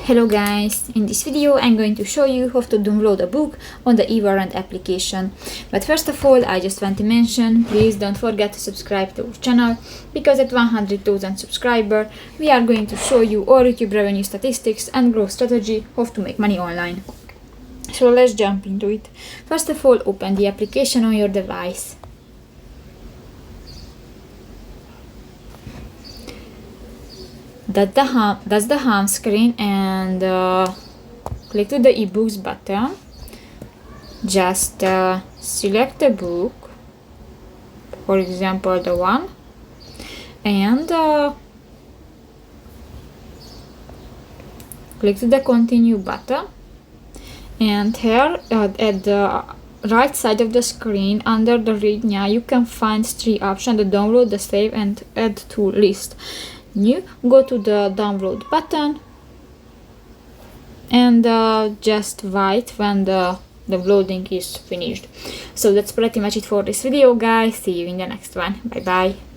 Hello guys, in this video I'm going to show you how to download a book on the Everand application. But first of all, I just want to mention, please don't forget to subscribe to our channel, because at 100,000 subscribers we are going to show you all YouTube revenue statistics and growth strategy how to make money online. So let's jump into it. First of all, open the application on your device. That's the home screen, and click to the ebooks button. Just select a book, for example the one, and click to the continue button. And here at the right side of the screen, under the read now, you can find three options: the download, the save, and add to list. You go to the download button and just wait when the loading is finished. So that's pretty much it for this video, guys. See you in the next one. Bye bye.